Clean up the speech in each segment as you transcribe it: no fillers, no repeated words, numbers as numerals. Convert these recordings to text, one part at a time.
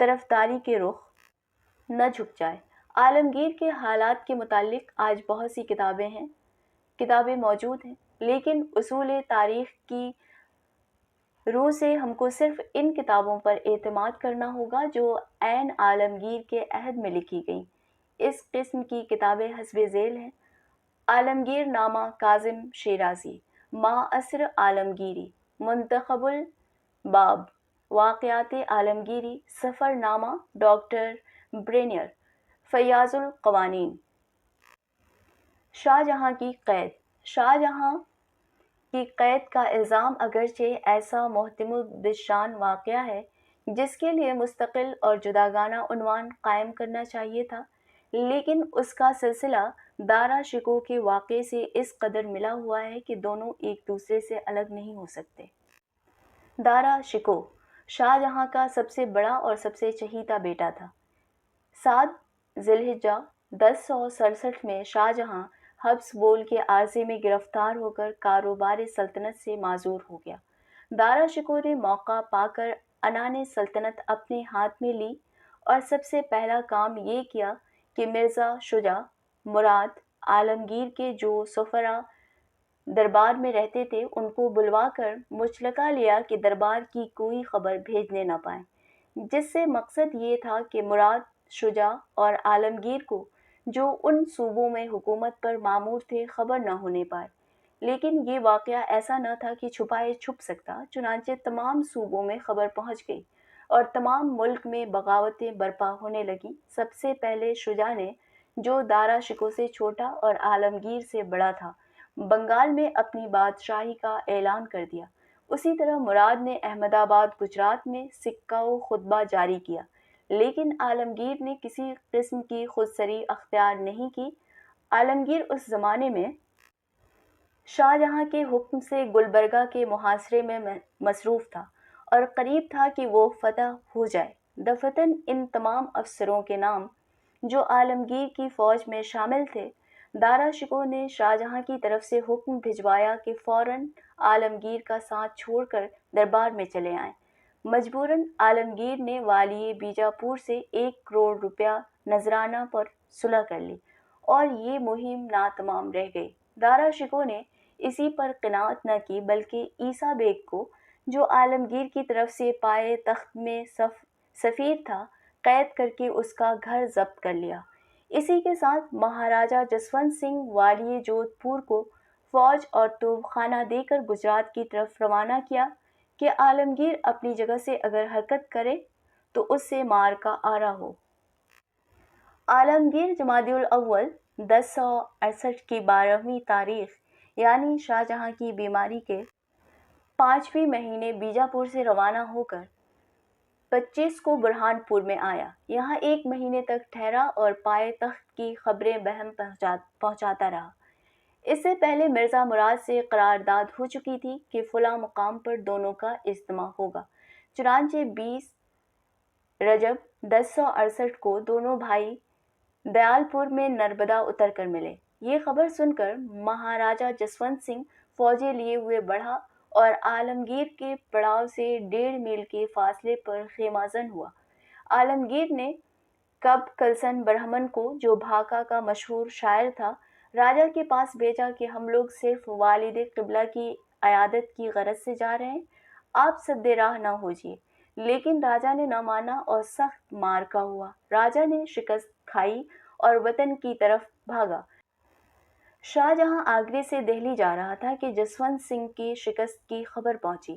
طرفداری کے رخ نہ جھک جائے۔ عالمگیر کے حالات کے متعلق آج بہت سی کتابیں موجود ہیں، لیکن اصول تاریخ کی روح سے ہم کو صرف ان کتابوں پر اعتماد کرنا ہوگا جو عین عالمگیر کے عہد میں لکھی گئیں۔ اس قسم کی کتابیں حسب ذیل ہیں: عالمگیر نامہ کاظم شیرازی، ماعصر عالمگیری، منتخب الباب، واقعات عالمگیری، سفر نامہ ڈاکٹر برینیر، فیاض القوانین۔ شاہ جہاں کی قید۔ شاہ جہاں کی قید کا الزام اگرچہ ایسا محتم بالشان واقعہ ہے جس کے لیے مستقل اور جداگانہ عنوان قائم کرنا چاہیے تھا، لیکن اس کا سلسلہ دارا شکوہ کے واقعے سے اس قدر ملا ہوا ہے کہ دونوں ایک دوسرے سے الگ نہیں ہو سکتے۔ دارا شکوہ شاہ جہاں کا سب سے بڑا اور سب سے چہیتا بیٹا تھا۔ 7 ذی الحجہ 1067 میں شاہ جہاں حبس بول کے عارضے میں گرفتار ہو کر کاروبار سلطنت سے معزور ہو گیا۔ دارا شکوہ نے موقع پا کر عنان سلطنت اپنے ہاتھ میں لی اور سب سے پہلا کام یہ کیا کہ مرزا شجاع مراد عالمگیر کے جو سفراء دربار میں رہتے تھے ان کو بلوا کر مچلکا لیا کہ دربار کی کوئی خبر بھیجنے نہ پائیں، جس سے مقصد یہ تھا کہ مراد شجاع اور عالمگیر کو جو ان صوبوں میں حکومت پر مامور تھے خبر نہ ہونے پائے۔ لیکن یہ واقعہ ایسا نہ تھا کہ چھپائے چھپ سکتا، چنانچہ تمام صوبوں میں خبر پہنچ گئی اور تمام ملک میں بغاوتیں برپا ہونے لگیں۔ سب سے پہلے شجاع نے، جو دارا شکوہ سے چھوٹا اور عالمگیر سے بڑا تھا، بنگال میں اپنی بادشاہی کا اعلان کر دیا۔ اسی طرح مراد نے احمد آباد گجرات میں سکہ و خطبہ جاری کیا، لیکن عالمگیر نے کسی قسم کی خودسری اختیار نہیں کی۔ عالمگیر اس زمانے میں شاہ جہاں کے حکم سے گلبرگہ کے محاصرے میں مصروف تھا اور قریب تھا کہ وہ فتح ہو جائے۔ دفعتاً ان تمام افسروں کے نام جو عالمگیر کی فوج میں شامل تھے، دارا شکوہ نے شاہ جہاں کی طرف سے حکم بھجوایا کہ فوراً عالمگیر کا ساتھ چھوڑ کر دربار میں چلے آئیں۔ مجبوراً عالمگیر نے والی بیجاپور سے 1 کروڑ روپیہ نذرانہ پر صلح کر لی اور یہ مہم ناتمام رہ گئی۔ دارا شکوہ نے اسی پر قناعت نہ کی بلکہ عیسیٰ بیگ کو، جو عالمگیر کی طرف سے پائے تخت میں سفیر تھا، قید کر کے اس کا گھر ضبط کر لیا۔ اسی کے ساتھ مہاراجہ جسونت سنگھ والی جودھ پور کو فوج اور توپ خانہ دے کر گجرات کی طرف روانہ کیا کہ عالمگیر اپنی جگہ سے اگر حرکت کرے تو اس سے مار کا آرا ہو۔ عالمگیر جمادی الاول 1068 کی 12ویں تاریخ یعنی شاہ جہاں کی بیماری کے 5ویں مہینے بیجاپور سے روانہ ہو کر 25 کو برہان پور میں آیا۔ یہاں 1 مہینے تک ٹھہرا اور پائے تخت کی خبریں بہم پہنچاتا رہا۔ اس سے پہلے مرزا مراد سے قرارداد ہو چکی تھی کہ فلاں مقام پر دونوں کا اجتماع ہوگا۔ چنانچہ 20 رجب 1068 کو دونوں بھائی دیال پور میں نربدا اتر کر ملے۔ یہ خبر سن کر مہاراجہ جسونت سنگھ فوجیں لیے ہوئے بڑھا اور عالمگیر کے پڑاؤ سے 1.5 میل کے فاصلے پر خیمہ زن ہوا۔ عالمگیر نے کب کلسن برہمن کو، جو بھاکا کا مشہور شاعر تھا، راجہ کے پاس بھیجا کہ ہم لوگ صرف والد قبلہ کی عیادت کی غرض سے جا رہے ہیں، آپ سد راہ نہ ہوجیے۔ لیکن راجہ نے نہ مانا اور سخت معرکہ ہوا۔ راجہ نے شکست کھائی اور وطن کی طرف بھاگا۔ شاہ جہاں آگرے سے دہلی جا رہا تھا کہ جسونت سنگھ کی شکست کی خبر پہنچی۔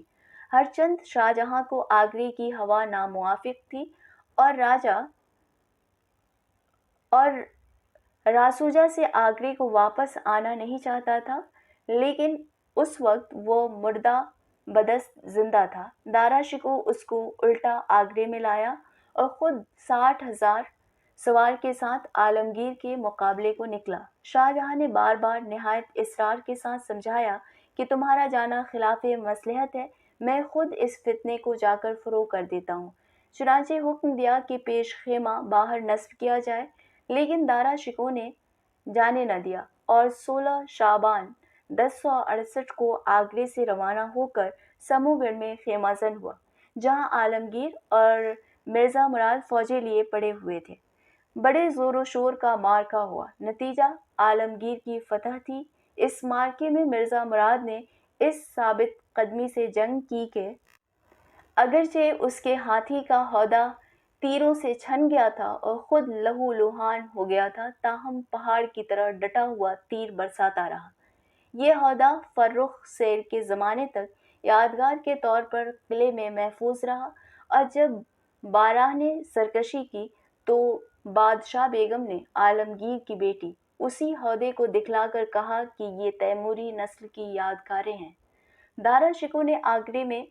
ہرچند شاہ جہاں کو آگرے کی ہوا ناموافق تھی اور راسوجا سے آگرے کو واپس آنا نہیں چاہتا تھا، لیکن اس وقت وہ مردہ بدست زندہ تھا۔ دارا شکوہ اس کو الٹا آگرے میں لایا اور خود 60,000 سوار کے ساتھ عالمگیر کے مقابلے کو نکلا۔ شاہ جہاں نے بار بار نہایت اصرار کے ساتھ سمجھایا کہ تمہارا جانا خلاف مصلحت ہے، میں خود اس فتنے کو جا کر فروغ کر دیتا ہوں۔ چنانچہ حکم دیا کہ پیش خیمہ باہر نصب کیا جائے، لیکن دارا شکوہ نے جانے نہ دیا اور 16 شعبان 1068 کو آگرے سے روانہ ہو کر سمو گڑھ میں خیمہ زن ہوا، جہاں عالمگیر اور مرزا مراد فوجیں لیے پڑے ہوئے تھے۔ بڑے زور و شور کا معرکہ ہوا، نتیجہ عالمگیر کی فتح تھی۔ اس معرکے میں مرزا مراد نے اس ثابت قدمی سے جنگ کی کہ اگرچہ اس کے ہاتھی کا ہودہ تیروں سے چھن گیا تھا اور خود لہو لہان ہو گیا تھا، تاہم پہاڑ کی طرح ڈٹا ہوا تیر برساتا رہا۔ یہ ہودہ فرخ سیر کے زمانے تک یادگار کے طور پر قلعے میں محفوظ رہا، اور جب بارہ نے سرکشی کی تو بادشاہ بیگم نے عالمگیر کی بیٹی اسی ہودے کو دکھلا کر کہا کہ یہ تیموری نسل کی یادگاریں ہیں۔ دارا شکوہ نے آگرے میں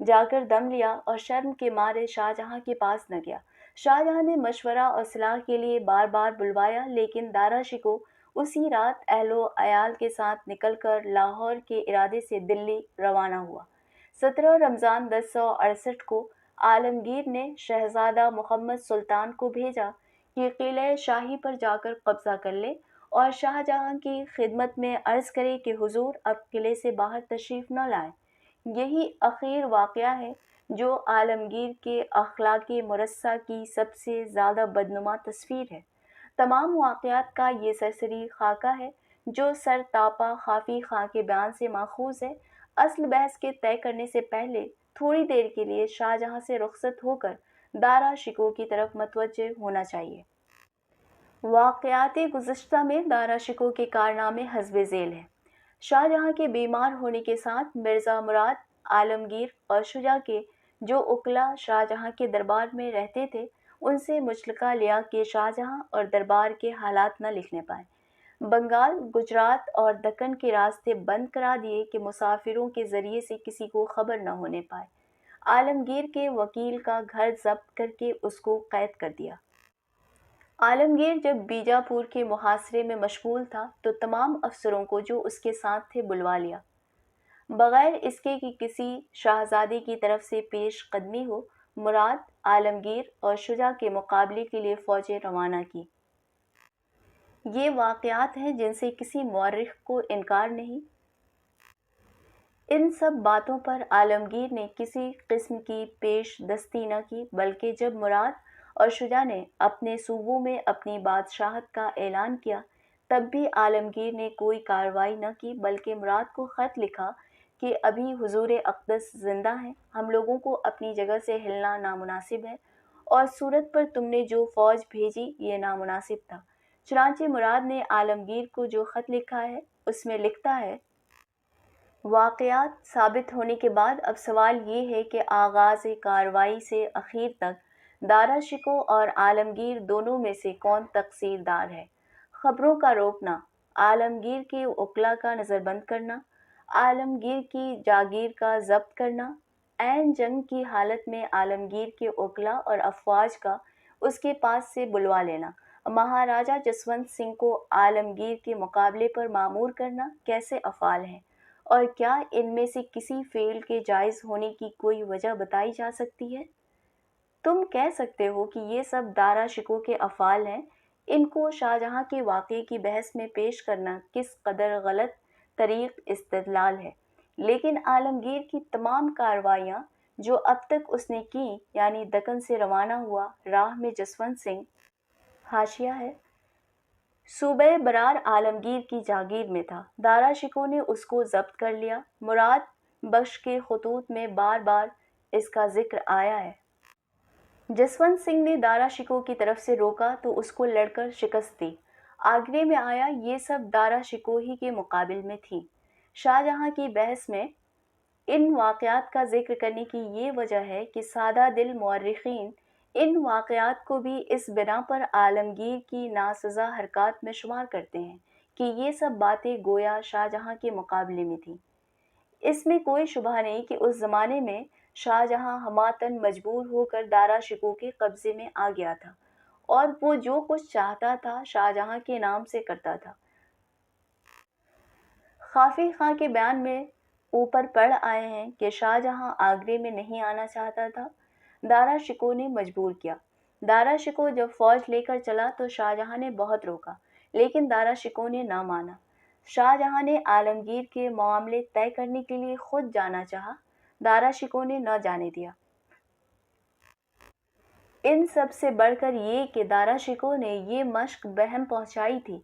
جا کر دم لیا اور شرم کے مارے شاہ جہاں کے پاس نہ گیا۔ شاہ جہاں نے مشورہ اور صلاح کے لیے بار بار بلوایا، لیکن دارا شکوہ اسی رات اہل و عیال کے ساتھ نکل کر لاہور کے ارادے سے دلی روانہ ہوا۔ 17 رمضان 1068 کو عالمگیر نے شہزادہ محمد سلطان کو بھیجا کہ قلعہ شاہی پر جا کر قبضہ کر لے اور شاہ جہاں کی خدمت میں عرض کرے کہ حضور اب قلعے سے باہر تشریف نہ لائیں۔ یہی اخیر واقعہ ہے جو عالمگیر کے اخلاق مرصع کی سب سے زیادہ بدنما تصویر ہے۔ تمام واقعات کا یہ سرسری خاکہ ہے جو سر تاپا خافی خاں کے بیان سے ماخوذ ہے۔ اصل بحث کے طے کرنے سے پہلے تھوڑی دیر کے لیے شاہ جہاں سے رخصت ہو کر دارا شکوہ کی طرف متوجہ ہونا چاہیے۔ واقعات گزشتہ میں دارا شکوہ کے کارنامے حسب ذیل ہیں۔ شاہ جہاں کے بیمار ہونے کے ساتھ مرزا مراد عالمگیر اور شجاع کے جو وکلا شاہ جہاں کے دربار میں رہتے تھے ان سے مچلقہ لیا کہ شاہ جہاں اور دربار کے حالات نہ لکھنے پائیں۔ بنگال، گجرات اور دکن کے راستے بند کرا دیے کہ مسافروں کے ذریعے سے کسی کو خبر نہ ہونے پائے۔ عالمگیر کے وکیل کا گھر ضبط کر کے اس کو قید کر دیا۔ عالمگیر جب بیجاپور کے محاصرے میں مشغول تھا تو تمام افسروں کو جو اس کے ساتھ تھے بلوا لیا۔ بغیر اس کے کہ کسی شہزادے کی طرف سے پیش قدمی ہو، مراد، عالمگیر اور شجاع کے مقابلے کے لیے فوجیں روانہ کی۔ یہ واقعات ہیں جن سے کسی مورخ کو انکار نہیں۔ ان سب باتوں پر عالمگیر نے کسی قسم کی پیش دستی نہ کی، بلکہ جب مراد اور شجاع نے اپنے صوبوں میں اپنی بادشاہت کا اعلان کیا تب بھی عالمگیر نے کوئی کارروائی نہ کی، بلکہ مراد کو خط لکھا کہ ابھی حضور اقدس زندہ ہیں، ہم لوگوں کو اپنی جگہ سے ہلنا نامناسب ہے، اور صورت پر تم نے جو فوج بھیجی یہ نامناسب تھا۔ چنانچہ مراد نے عالمگیر کو جو خط لکھا ہے اس میں لکھتا ہے: واقعات ثابت ہونے کے بعد اب سوال یہ ہے کہ آغاز کارروائی سے اخیر تک دارا شکوہ اور عالمگیر دونوں میں سے کون تقصیر دار ہے۔ خبروں کا روکنا، عالمگیر کے وکلا کا نظر بند کرنا، عالمگیر کی جاگیر کا ضبط کرنا، عین جنگ کی حالت میں عالمگیر کے وکلا اور افواج کا اس کے پاس سے بلوا لینا، مہاراجہ جسونت سنگھ کو عالمگیر کے مقابلے پر مامور کرنا کیسے افعال ہیں، اور کیا ان میں سے کسی فعل کے جائز ہونے کی کوئی وجہ بتائی جا سکتی ہے؟ تم کہہ سکتے ہو کہ یہ سب دارا شکوہ کے افعال ہیں۔ ان کو شاہ جہاں کے واقعے کی بحث میں پیش کرنا کس قدر غلط طریق استدلال ہے، لیکن عالمگیر کی تمام کارروائیاں جو اب تک اس نے کیں، یعنی دکن سے روانہ ہوا، راہ میں جسونت سنگھ حاشیہ ہے صوبہ برار عالمگیر کی جاگیر میں تھا، دارا شکوہ نے اس کو ضبط کر لیا۔ مراد بخش کے خطوط میں بار بار اس کا ذکر آیا ہے۔ جسونت سنگھ نے دارا شکوہ کی طرف سے روکا تو اس کو لڑ کر شکست دی۔ آگرے میں آیا، یہ سب دارا شکوہ ہی کے مقابل میں تھی۔ شاہ جہاں کی بحث میں ان واقعات کا ذکر کرنے کی یہ وجہ ہے کہ سادہ دل مورخین ان واقعات کو بھی اس بنا پر عالمگیر کی ناسزا حرکات میں شمار کرتے ہیں کہ یہ سب باتیں گویا شاہ جہاں کے مقابلے میں تھیں۔ اس میں کوئی شبہ نہیں کہ اس زمانے میں شاہ جہاں حماتاً مجبور ہو کر دارا شکوہ کے قبضے میں آ گیا تھا، اور وہ جو کچھ چاہتا تھا شاہ جہاں کے نام سے کرتا تھا۔ خافی خاں کے بیان میں اوپر پڑھ آئے ہیں کہ شاہ جہاں آگرے میں نہیں آنا چاہتا تھا، دارا شکوہ نے مجبور کیا۔ دارا شکوہ جب فوج لے کر چلا تو شاہ جہاں نے بہت روکا، لیکن دارا شکوہ نے نہ مانا۔ شاہ جہاں نے عالمگیر کے معاملے طے کرنے کے لیے خود جانا چاہا، دارا شکوہ نے نہ جانے دیا۔ ان سب سے بڑھ کر یہ کہ دارا شکوہ نے یہ مشق بہم پہنچائی تھی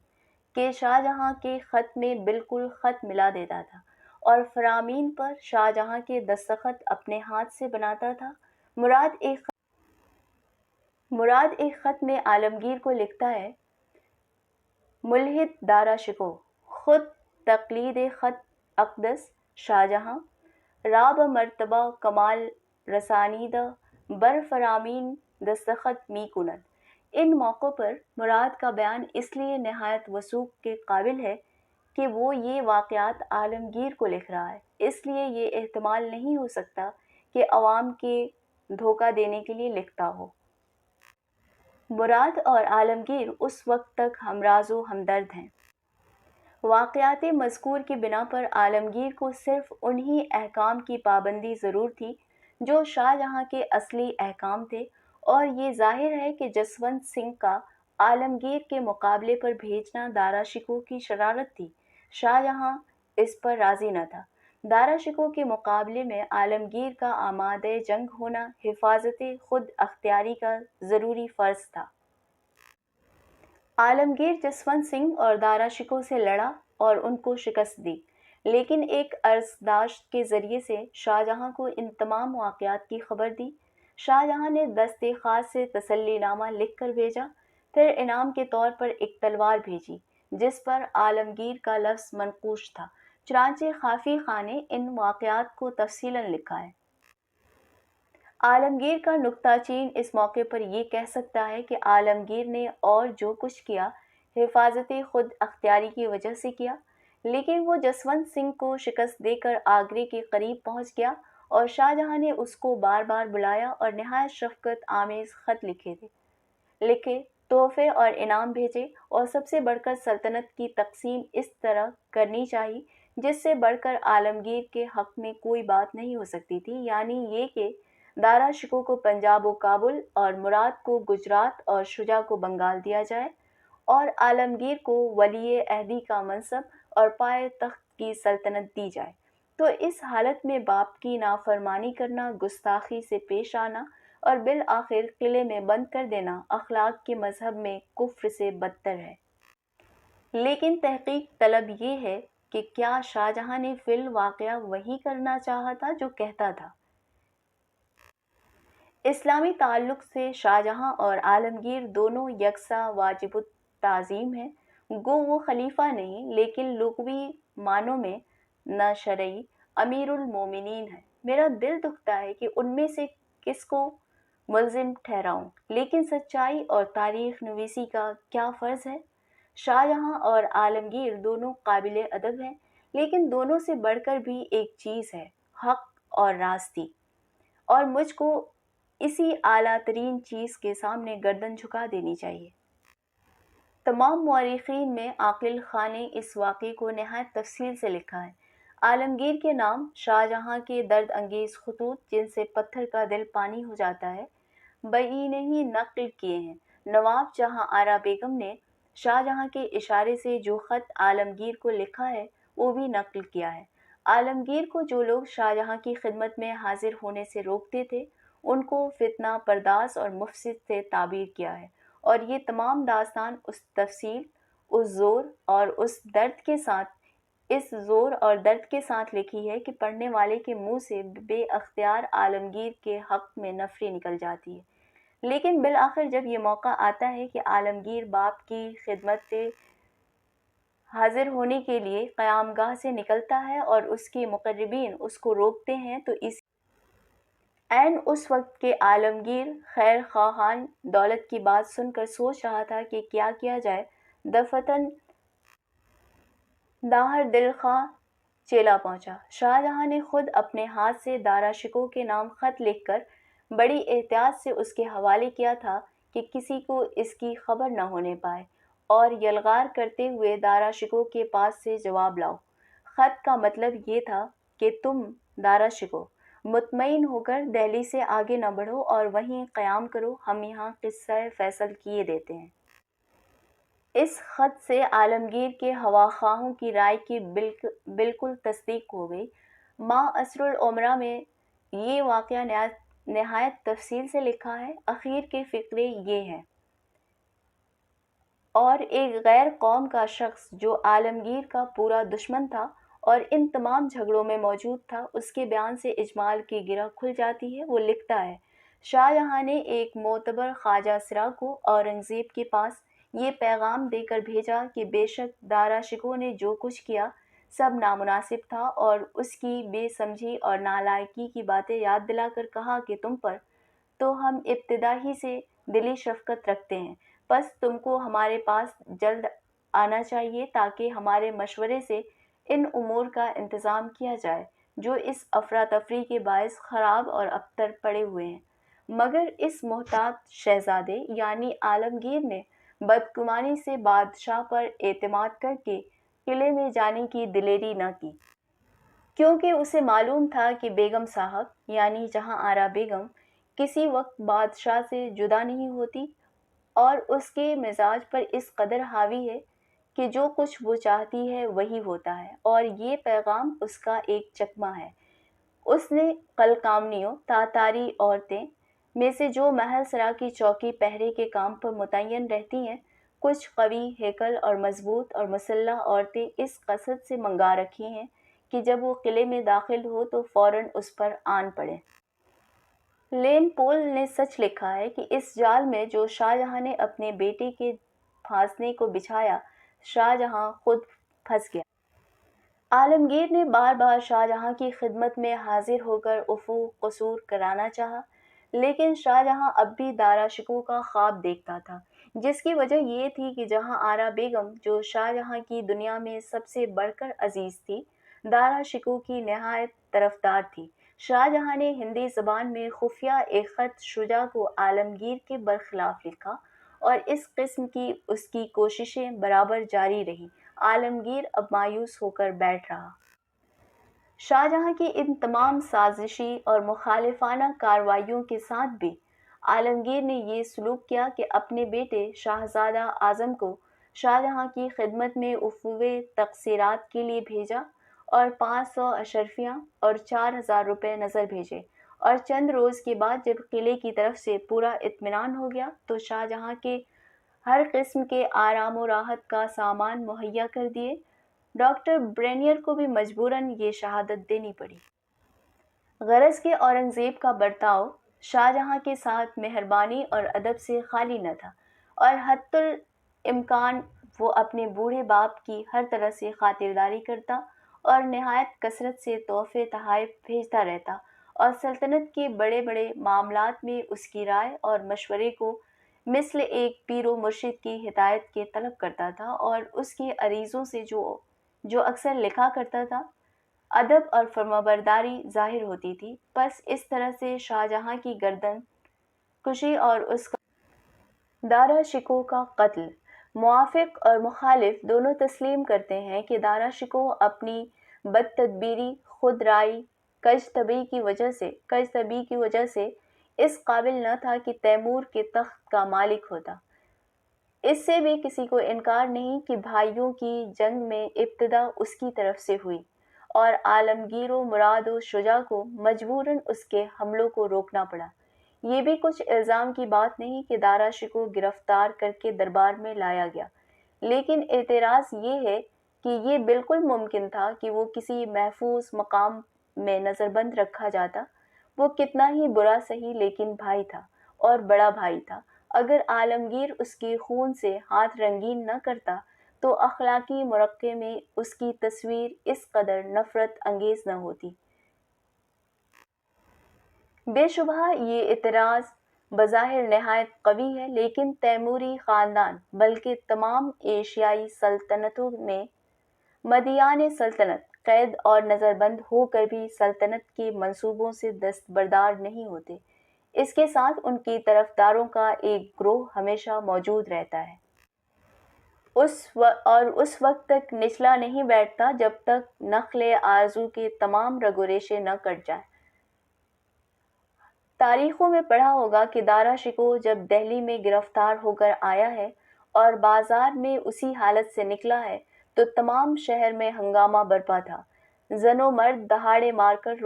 کہ شاہ جہاں کے خط میں بالکل خط ملا دیتا تھا اور فرامین پر شاہ جہاں کے دستخط اپنے ہاتھ سے بناتا تھا۔ مراد ایک خط میں عالمگیر کو لکھتا ہے: ملحد دارا شکوہ، خود تقلید خط اقدس شاہ جہاں، راب مرتبہ کمال رسانیدہ بر فرامین دستخط می کند۔ ان موقعوں پر مراد کا بیان اس لیے نہایت وثوق کے قابل ہے کہ وہ یہ واقعات عالمگیر کو لکھ رہا ہے، اس لیے یہ احتمال نہیں ہو سکتا کہ عوام کے دھوکہ دینے کے لیے لکھتا ہو۔ مراد اور عالمگیر اس وقت تک ہمراز و ہمدرد ہیں۔ واقعات مذکور کی بنا پر عالمگیر کو صرف انہی احکام کی پابندی ضرور تھی جو شاہ جہاں کے اصلی احکام تھے، اور یہ ظاہر ہے کہ جسونت سنگھ کا عالمگیر کے مقابلے پر بھیجنا دارا شکوہ کی شرارت تھی۔ شاہ جہاں اس پر راضی نہ تھا۔ دارا شکوہ کے مقابلے میں عالمگیر کا آمادہ جنگ ہونا حفاظت خود اختیاری کا ضروری فرض تھا۔ عالمگیر جسونت سنگھ اور دارا شکوہ سے لڑا اور ان کو شکست دی، لیکن ایک عرضداشت کے ذریعے سے شاہ جہاں کو ان تمام واقعات کی خبر دی۔ شاہ جہاں نے دست خاص سے تسلی نامہ لکھ کر بھیجا، پھر انعام کے طور پر ایک تلوار بھیجی جس پر عالمگیر کا لفظ منقوش تھا۔ چنانچہ خافی خاں نے ان واقعات کو تفصیلاً لکھا ہے۔ عالمگیر کا نکتہ چین اس موقع پر یہ کہہ سکتا ہے کہ عالمگیر نے اور جو کچھ کیا حفاظت خود اختیاری کی وجہ سے کیا، لیکن وہ جسونت سنگھ کو شکست دے کر آگرے کے قریب پہنچ گیا اور شاہ جہاں نے اس کو بار بار بلایا اور نہایت شفقت آمیز خط لکھے، تحفے اور انعام بھیجے، اور سب سے بڑھ کر سلطنت کی تقسیم اس طرح کرنی چاہیے جس سے بڑھ کر عالمگیر کے حق میں کوئی بات نہیں ہو سکتی تھی، یعنی یہ کہ دارا شکوہ کو پنجاب و کابل اور مراد کو گجرات اور شجاع کو بنگال دیا جائے، اور عالمگیر کو ولی عہدی کا منصب اور پائے تخت کی سلطنت دی جائے۔ تو اس حالت میں باپ کی نافرمانی کرنا، گستاخی سے پیش آنا اور بالآخر قلعے میں بند کر دینا اخلاق کے مذہب میں کفر سے بدتر ہے۔ لیکن تحقیق طلب یہ ہے کہ کیا شاہ جہاں نے فی الواقع وہی کرنا چاہا تھا جو کہتا تھا؟ اسلامی تعلق سے شاہ جہاں اور عالمگیر دونوں یکساں واجب التعظیم ہیں، گو وہ خلیفہ نہیں لیکن لغوی معنوں میں نہ شرعی امیر المومنین ہیں۔ میرا دل دکھتا ہے کہ ان میں سے کس کو ملزم ٹھہراؤں، لیکن سچائی اور تاریخ نویسی کا کیا فرض ہے؟ شاہ جہاں اور عالمگیر دونوں قابل ادب ہیں، لیکن دونوں سے بڑھ کر بھی ایک چیز ہے: حق اور راستی، اور مجھ کو اسی اعلیٰ ترین چیز کے سامنے گردن جھکا دینی چاہیے۔ تمام مورخین میں عاقل خاں نے اس واقعے کو نہایت تفصیل سے لکھا ہے۔ عالمگیر کے نام شاہ جہاں کے درد انگیز خطوط جن سے پتھر کا دل پانی ہو جاتا ہے بعینہ ہی نقل کیے ہیں۔ نواب جہاں آرا بیگم نے شاہ جہاں کے اشارے سے جو خط عالمگیر کو لکھا ہے وہ بھی نقل کیا ہے۔ عالمگیر کو جو لوگ شاہ جہاں کی خدمت میں حاضر ہونے سے روکتے تھے ان کو فتنہ پرداز اور مفسد سے تعبیر کیا ہے، اور یہ تمام داستان اس تفصیل، اس زور اور درد کے ساتھ لکھی ہے کہ پڑھنے والے کے منہ سے بے اختیار عالمگیر کے حق میں نفری نکل جاتی ہے۔ لیکن بالآخر جب یہ موقع آتا ہے کہ عالمگیر باپ کی خدمت حاضر ہونے کے لیے قیامگاہ سے نکلتا ہے اور اس کے مقربین اس کو روکتے ہیں، تو عین اس وقت کے عالمگیر خیر خواہان دولت کی بات سن کر سوچ رہا تھا کہ کیا کیا جائے۔ دفتن داہر دل خواہ چیلا پہنچا۔ شاہ جہاں نے خود اپنے ہاتھ سے دارا شکوہ کے نام خط لکھ کر بڑی احتیاط سے اس کے حوالے کیا تھا کہ کسی کو اس کی خبر نہ ہونے پائے، اور یلغار کرتے ہوئے دارا شکوہ کے پاس سے جواب لاؤ۔ خط کا مطلب یہ تھا کہ تم دارا شکوہ مطمئن ہو کر دہلی سے آگے نہ بڑھو اور وہیں قیام کرو، ہم یہاں قصہ فیصل کیے دیتے ہیں۔ اس خط سے عالمگیر کے ہواخواہوں کی رائے کی بالکل تصدیق ہو گئی۔ ماہ اسر العمرہ میں یہ واقعہ نہایت تفصیل سے لکھا ہے۔ اخیر کے فقرے یہ ہیں: اور ایک غیر قوم کا شخص جو عالمگیر کا پورا دشمن تھا اور ان تمام جھگڑوں میں موجود تھا، اس کے بیان سے اجمال کی گرہ کھل جاتی ہے۔ وہ لکھتا ہے: شاہ جہاں نے ایک معتبر خواجہ سرا کو اورنگزیب کے پاس یہ پیغام دے کر بھیجا کہ بے شک دارا شکوہ نے جو کچھ کیا سب نامناسب تھا، اور اس کی بے سمجھی اور نالائکی کی باتیں یاد دلا کر کہا کہ تم پر تو ہم ابتدا ہی سے دلی شفقت رکھتے ہیں، بس تم کو ہمارے پاس جلد آنا چاہیے تاکہ ہمارے مشورے سے ان امور کا انتظام کیا جائے جو اس افراتفری کے باعث خراب اور ابتر پڑے ہوئے ہیں۔ مگر اس محتاط شہزادے یعنی عالمگیر نے بدگمانی سے بادشاہ پر اعتماد کر کے قلعے میں جانے کی دلیری نہ کی، کیونکہ اسے معلوم تھا کہ بیگم صاحب یعنی جہاں آرا بیگم کسی وقت بادشاہ سے جدا نہیں ہوتی، اور اس کے مزاج پر اس قدر حاوی ہے کہ جو کچھ وہ چاہتی ہے وہی ہوتا ہے، اور یہ پیغام اس کا ایک چکمہ ہے۔ اس نے قلقامنیوں تاتاری عورتیں میں سے جو محل سرا کی چوکی پہرے کے کام پر متعین رہتی ہیں، کچھ قوی ہیکل اور مضبوط اور مسلح عورتیں اس قصد سے منگا رکھی ہیں کہ جب وہ قلعے میں داخل ہو تو فوراً اس پر آن پڑیں۔ لین پول نے سچ لکھا ہے کہ اس جال میں جو شاہ جہاں نے اپنے بیٹے کے پھانسنے کو بچھایا، شاہ جہاں خود پھنس گیا۔ عالمگیر نے بار بار شاہ جہاں کی خدمت میں حاضر ہو کر عفو قصور کرانا چاہا، لیکن شاہ جہاں اب بھی دارا شکوہ کا خواب دیکھتا تھا، جس کی وجہ یہ تھی کہ جہاں آرا بیگم جو شاہ جہاں کی دنیا میں سب سے بڑھ کر عزیز تھی، دارا شکوہ کی نہایت طرفدار تھی۔ شاہ جہاں نے ہندی زبان میں خفیہ ایک خط شجاع کو عالمگیر کے برخلاف لکھا، اور اس قسم کی اس کی کوششیں برابر جاری رہیں۔ عالمگیر اب مایوس ہو کر بیٹھ رہا۔ شاہ جہاں کی ان تمام سازشی اور مخالفانہ کارروائیوں کے ساتھ بھی عالمگیر نے یہ سلوک کیا کہ اپنے بیٹے شاہزادہ اعظم کو شاہ جہاں کی خدمت میں عفوِ تقصیرات کے لیے بھیجا، اور 500 اشرفیاں اور 4000 روپے نظر بھیجے، اور چند روز کے بعد جب قلعے کی طرف سے پورا اطمینان ہو گیا تو شاہ جہاں کے ہر قسم کے آرام و راحت کا سامان مہیا کر دیے۔ ڈاکٹر برینیئر کو بھی مجبوراً یہ شہادت دینی پڑی۔ غرض کہ اورنگزیب کا برتاؤ شاہ جہاں کے ساتھ مہربانی اور ادب سے خالی نہ تھا، اور حتی الامکان وہ اپنے بوڑھے باپ کی ہر طرح سے خاطرداری کرتا اور نہایت کثرت سے تحفے تحائف بھیجتا رہتا، اور سلطنت کے بڑے بڑے معاملات میں اس کی رائے اور مشورے کو مثل ایک پیر و مرشد کی ہدایت کے طلب کرتا تھا، اور اس کے عریضوں سے جو اکثر لکھا کرتا تھا ادب اور فرمانبرداری ظاہر ہوتی تھی۔ بس اس طرح سے شاہ جہاں کی گردن کشی اور اس کا دارا شکوہ کا قتل، موافق اور مخالف دونوں تسلیم کرتے ہیں کہ دارا شکوہ اپنی بدتدبیری، خود رائی، کج طبعی کی وجہ سے اس قابل نہ تھا کہ تیمور کے تخت کا مالک ہوتا۔ اس سے بھی کسی کو انکار نہیں کہ بھائیوں کی جنگ میں ابتدا اس کی طرف سے ہوئی، اور عالمگیر و مراد و شجاع کو مجبوراً اس کے حملوں کو روکنا پڑا۔ یہ بھی کچھ الزام کی بات نہیں کہ دارا شکوہ گرفتار کر کے دربار میں لایا گیا، لیکن اعتراض یہ ہے کہ یہ بالکل ممکن تھا کہ وہ کسی محفوظ مقام میں نظر بند رکھا جاتا۔ وہ کتنا ہی برا سہی لیکن بھائی تھا، اور بڑا بھائی تھا۔ اگر عالمگیر اس کے خون سے ہاتھ رنگین نہ کرتا تو اخلاقی مرقع میں اس کی تصویر اس قدر نفرت انگیز نہ ہوتی۔ بے شبہ یہ اعتراض بظاہر نہایت قوی ہے، لیکن تیموری خاندان بلکہ تمام ایشیائی سلطنتوں میں مدعیان سلطنت قید اور نظر بند ہو کر بھی سلطنت کے منصوبوں سے دستبردار نہیں ہوتے۔ اس کے ساتھ ان کی طرفداروں کا ایک گروہ ہمیشہ موجود رہتا ہے، اور اس وقت تک نچلا نہیں بیٹھتا جب تک نخل آرزو کے تمام رگ و ریشے نہ کٹ جائیں۔ تاریخوں میں پڑھا ہوگا کہ دارا شکوہ جب دہلی میں گرفتار ہو کر آیا ہے اور بازار میں اسی حالت سے نکلا ہے تو تمام شہر میں ہنگامہ برپا تھا۔ زن و مرد دہاڑے مار کر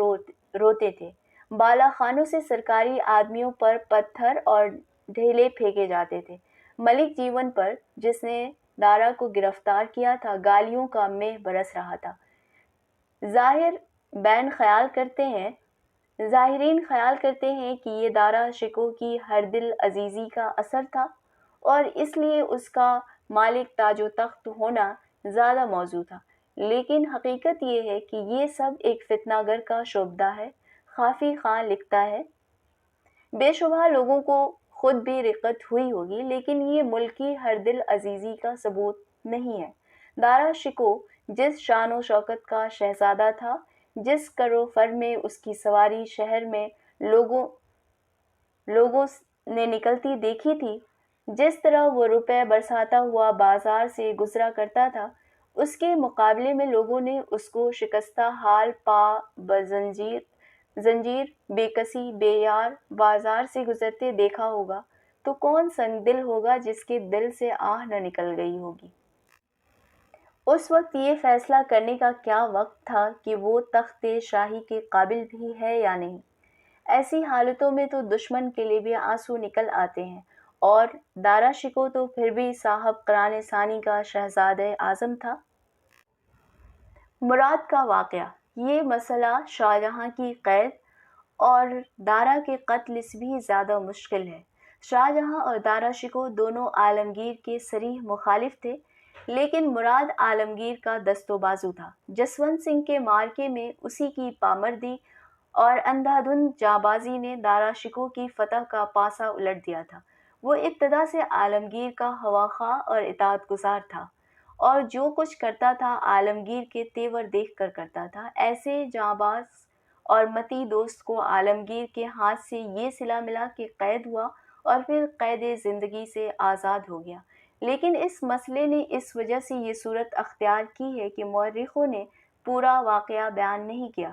روتے تھے، بالا خانوں سے سرکاری آدمیوں پر پتھر اور ڈھیلے پھینکے جاتے تھے۔ ملک جیون پر، جس نے دارا کو گرفتار کیا تھا، گالیوں کا مہ برس رہا تھا۔ ظاہرین خیال کرتے ہیں کہ یہ دارا شکوہ کی ہر دل عزیزی کا اثر تھا اور اس لیے اس کا مالک تاج و تخت ہونا زیادہ موزوں تھا، لیکن حقیقت یہ ہے کہ یہ سب ایک فتنہ گر کا شعبدہ ہے۔ خافی خان لکھتا ہے، بے شبہ لوگوں کو خود بھی رقت ہوئی ہوگی، لیکن یہ ملک کی ہر دل عزیزی کا ثبوت نہیں ہے۔ دارا شکوہ جس شان و شوکت کا شہزادہ تھا، جس کر و فر میں اس کی سواری شہر میں لوگوں نے نکلتی دیکھی تھی، جس طرح وہ روپے برساتا ہوا بازار سے گزرا کرتا تھا، اس کے مقابلے میں لوگوں نے اس کو شکستہ حال پا زنجیر بے کسی بے یار بازار سے گزرتے دیکھا ہوگا تو کون سنگ دل ہوگا جس کے دل سے آہ نہ نکل گئی ہوگی۔ اس وقت یہ فیصلہ کرنے کا کیا وقت تھا کہ وہ تخت شاہی کے قابل بھی ہے یا نہیں۔ ایسی حالتوں میں تو دشمن کے لیے بھی آنسو نکل آتے ہیں، اور دارا شکوہ تو پھر بھی صاحب قران ثانی کا شہزادہ اعظم تھا۔ مراد کا واقعہ، یہ مسئلہ شاہجہاں کی قید اور دارا کے قتل سے بھی زیادہ مشکل ہے۔ شاہجہاں اور دارا شکوہ دونوں عالمگیر کے صریح مخالف تھے، لیکن مراد عالمگیر کا دست و بازو تھا۔ جسونت سنگھ کے معرکے میں اسی کی پامردی اور اندھا دھند جانبازی نے دارا شکوہ کی فتح کا پانسا الٹ دیا تھا۔ وہ ابتدا سے عالمگیر کا خواخواہ اور اطاعت گزار تھا، اور جو کچھ کرتا تھا عالمگیر کے تیور دیکھ کر کرتا تھا۔ ایسے جانباز اور متی دوست کو عالمگیر کے ہاتھ سے یہ صلہ ملا کہ قید ہوا اور پھر قید زندگی سے آزاد ہو گیا۔ لیکن اس مسئلے نے اس وجہ سے یہ صورت اختیار کی ہے کہ مورخوں نے پورا واقعہ بیان نہیں کیا۔